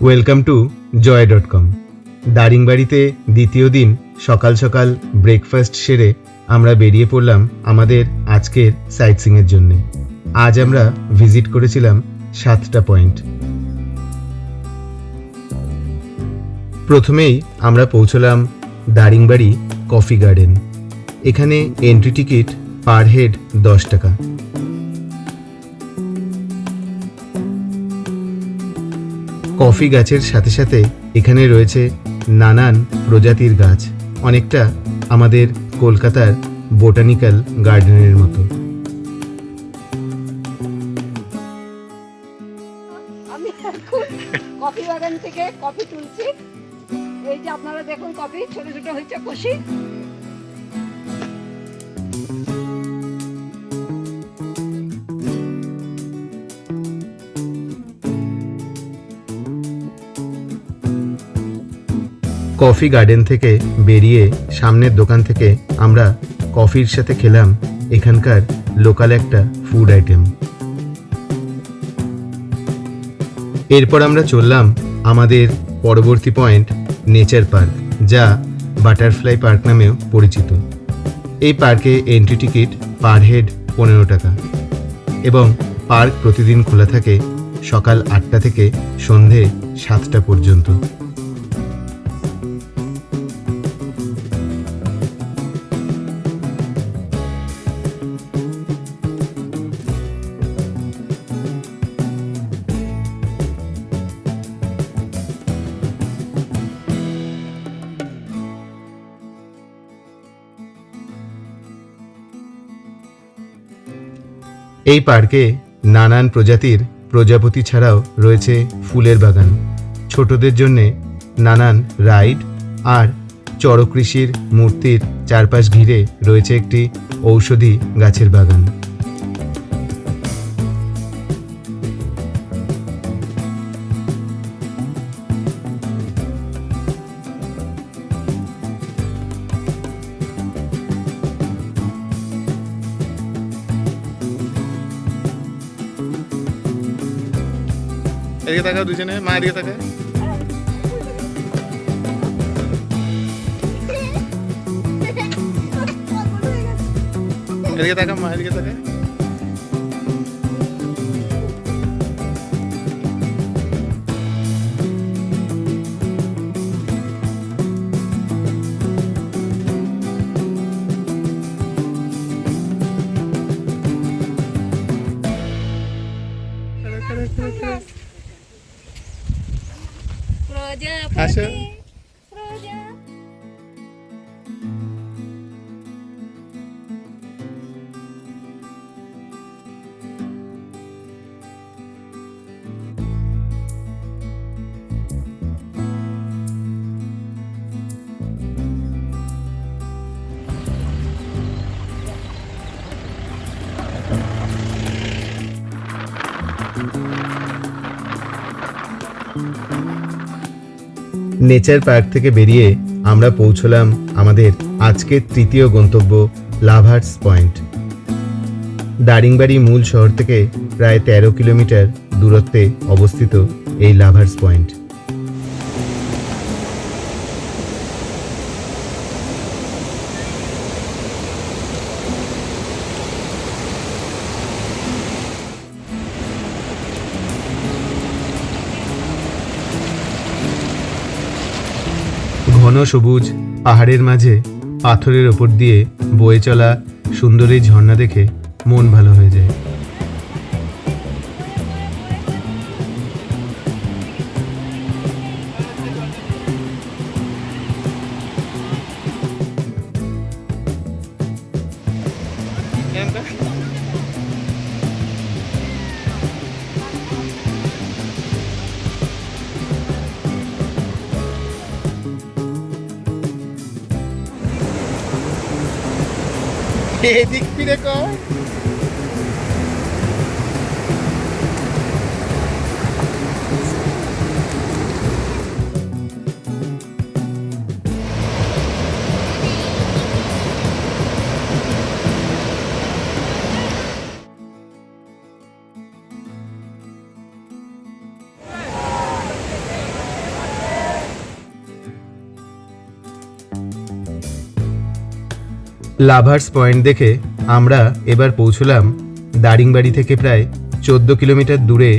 Welcome to joy.com। দারিংবাড়িতে দ্বিতীয় দিন সকাল সকাল ব্রেকফাস্ট সেরে আমরা বেরিয়ে পড়লাম আমাদের আজকের সাইটসিংয়ের জন্য। আজ আমরা ভিজিট করেছিলাম 7টা পয়েন্ট। প্রথমেই আমরা পৌঁছলাম দারিংবাড়ি কফি গার্ডেন। এখানে এন্ট্রি টিকিট পার হেড 10 টাকা। কফি গাছের সাথে সাথে এখানে রয়েছে নানান প্রজাতির গাছ, অনেকটা আমাদের কলকাতার বোটানিক্যাল গার্ডেনের মতো। আমি এখন কফি বাগান থেকে কফি তুলছি। এই যে আপনারা দেখুন, কফি ছোট ছোট হয়েছে কষি। কফি গার্ডেন থেকে বেরিয়ে সামনের দোকান থেকে আমরা কফির সাথে খেলাম এখানকার লোকাল একটা ফুড আইটেম। এরপর আমরা চললাম আমাদের পরবর্তী পয়েন্ট নেচার পার্ক, যা বাটারফ্লাই পার্ক নামেও পরিচিত। এই পার্কে এন্ট্রি টিকিট পার হেড 15 টাকা এবং পার্ক প্রতিদিন খোলা থাকে সকাল 8টা থেকে সন্ধে 7টা পর্যন্ত। এই পার্কে নানান প্রজাতির প্রজাপতি ছাড়াও রয়েছে ফুলের বাগান, ছোটদের জন্যে নানান রাইড, আর চড়কৃষির মূর্তির চারপাশ ঘিরে রয়েছে একটি ঔষধি গাছের বাগান। এদিকে তাকাও দুজনে, মা এদিকে তাকা। এদিকে তাকা, মা এদিকে তাকা। আসো। নেচার পার্ক থেকে বেরিয়ে আমরা পৌঁছলাম আমাদের আজকের তৃতীয় গন্তব্য লাভার্স পয়েন্ট। দারিংবাড়ি মূল শহর থেকে প্রায় 13 কিলোমিটার দূরত্বে অবস্থিত এই লাভার্স পয়েন্ট। ঘন সবুজ পাহাড়ের মাঝে পাথরের ওপর দিয়ে বয়ে চলা সুন্দর এই ঝর্ণা দেখে মন ভালো হয়ে যায়। এদিক ফিরে কর। লাভার্স পয়েন্ট দেখে আমরা এবার পৌঁছলাম দারিংবাড়ি থেকে প্রায় 14 কিলোমিটার দূরে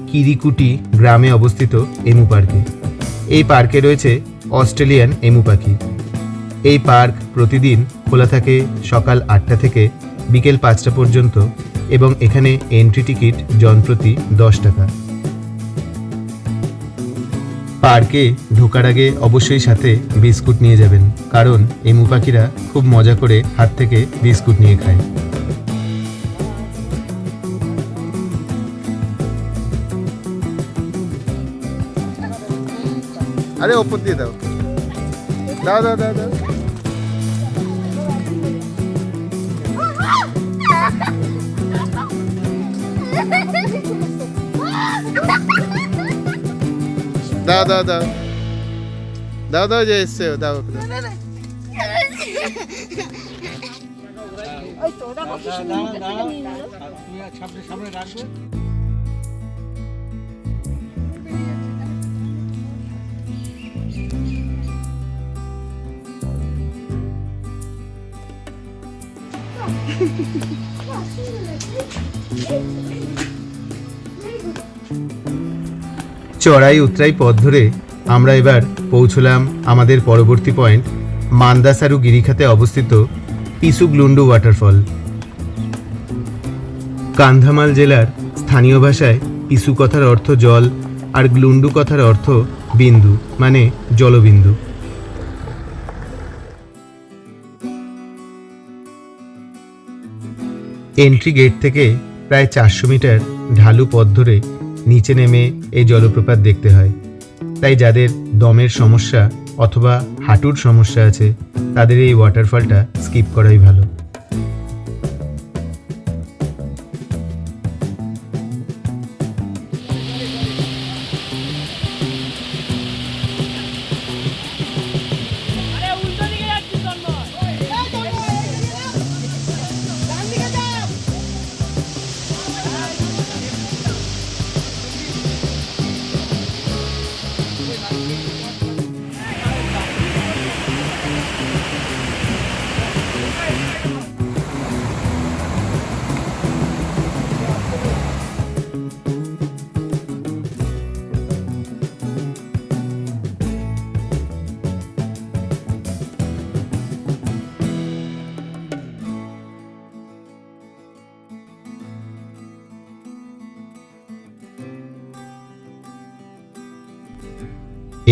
কিরিকুটি গ্রামে অবস্থিত এমু পার্কে। এই পার্কে রয়েছে অস্ট্রেলিয়ান এমু পাখি। এই পার্ক প্রতিদিন খোলা থাকে সকাল 8টা থেকে বিকেল 5টা পর্যন্ত এবং এখানে এন্ট্রি টিকিট জনপ্রতি 10 টাকা। পার্কে ঢোকার আগে অবশ্যই সাথে বিস্কুট নিয়ে যাবেন, কারণ এমু পাখিরা খুব মজা করে হাত থেকে বিস্কুট নিয়ে খায়। আরে ওপর দিয়ে দাও, দাও দাও দাও দাও। দাও দাও দাও দাও দাও, যে এসছে দাও। ওই তো ওরা বসে শুনে মুখের থেকে নিয়ে নিল। চড়াই উতরাই পথ ধরে আমরা এবার পৌঁছলাম আমাদের পরবর্তী পয়েন্ট মান্দাসারু গিরিখাতে অবস্থিত পিসুগ্লুন্ডু ওয়াটারফল। কান্ধামাল জেলার স্থানীয় ভাষায় পিসু কথার অর্থ জল আর গ্লুন্ডু কথার অর্থ বিন্দু, মানে জলবিন্দু। এন্ট্রি গেট থেকে প্রায় 400 মিটার ঢালু পথ ধরে নিচে নেমে এই জলপ্রপাত দেখতে হয়। তাই যাদের দমের সমস্যা অথবা হাঁটুর সমস্যা আছে তাদের এই ওয়াটারফলটা স্কিপ করাই ভালো।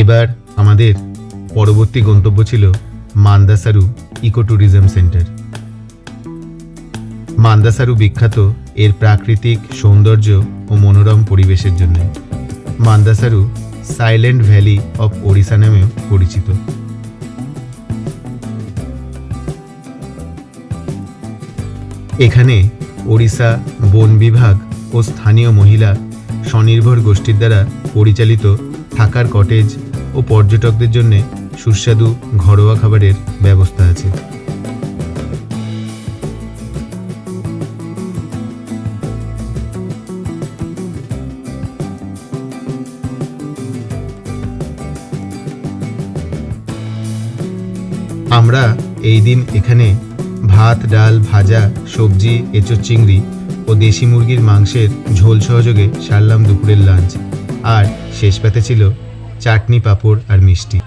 এবার আমাদের পরবর্তী গন্তব্য ছিল মান্দাসারু ইকো ট্যুরিজম সেন্টার। মান্দাসারু বিখ্যাত এর প্রাকৃতিক সৌন্দর্য ও মনোরম পরিবেশের জন্য। মান্দাসারু সাইলেন্ট ভ্যালি অফ ওড়িশা নামেও পরিচিত। এখানে ওড়িশা বন বিভাগ ও স্থানীয় মহিলা স্বনির্ভর গোষ্ঠীর দ্বারা পরিচালিত থাকার কটেজ ও পর্যটকদের জন্য সুস্বাদু ঘরোয়া খাবারের ব্যবস্থা আছে। আমরা এই দিন এখানে ভাত, ডাল, ভাজা, সবজি, এঁচোড় চিংড়ি ও দেশি মুরগির মাংসের ঝোল সহযোগে সারলাম দুপুরের লাঞ্চ। আর শেষ পাতে ছিল চাটনি, পাঁপড় আর মিষ্টি।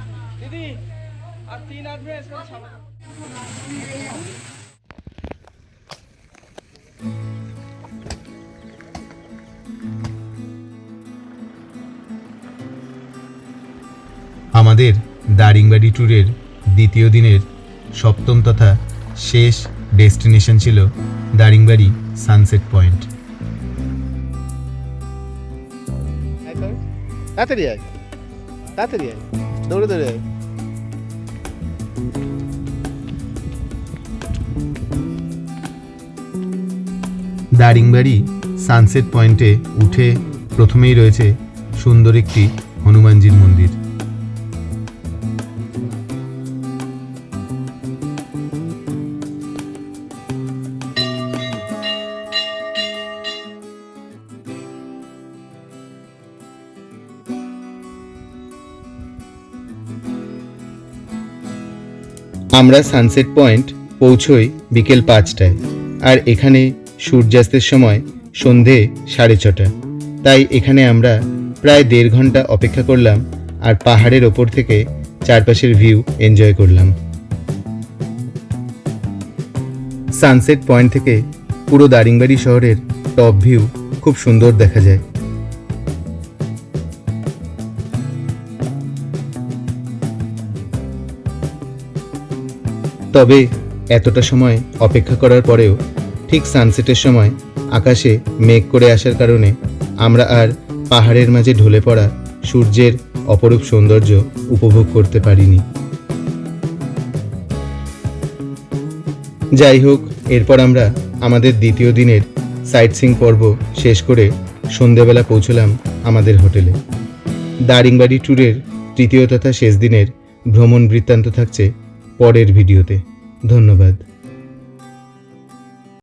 আমাদের দারিংবাড়ি ট্যুরের দ্বিতীয় দিনের সপ্তম তথা শেষ ডেস্টিনেশন ছিল দারিংবাড়ি সানসেট পয়েন্ট। তাড়াতাড়ি আয়, তাড়াতাড়ি আয়, দৌড়ে দৌড়ে আয়। দারিংবাড়ি সানসেট পয়েন্টে উঠে প্রথমেই রয়েছে সুন্দর একটি হনুমানজির মন্দির। আমরা সানসেট পয়েন্ট পৌঁছই বিকেল 5টায়, আর এখানে সূর্যাস্তের সময় সন্ধে 6:30। তাই এখানে আমরা প্রায় 1.5 ঘন্টা অপেক্ষা করলাম আর পাহাড়ের ওপর থেকে চারপাশের ভিউ এনজয় করলাম। সানসেট পয়েন্ট থেকে পুরো দারিংবাড়ি শহরের টপ ভিউ খুব সুন্দর দেখা যায়। তবে এতটা সময় অপেক্ষা করার পরেও ঠিক সানসেটের সময় আকাশে মেঘ করে আসার কারণে আমরা আর পাহাড়ের মাঝে ঢলে পড়া সূর্যের অপরূপ সৌন্দর্য উপভোগ করতে পারিনি। যাই হোক, এরপর আমরা আমাদের দ্বিতীয় দিনের সাইটসিং পর্ব শেষ করে সন্ধেবেলা পৌঁছলাম আমাদের হোটেলে। দারিংবাড়ি ট্যুরের তৃতীয় তথা শেষ দিনের ভ্রমণ বৃত্তান্ত থাকছে পরের ভিডিওতে। ধন্যবাদ।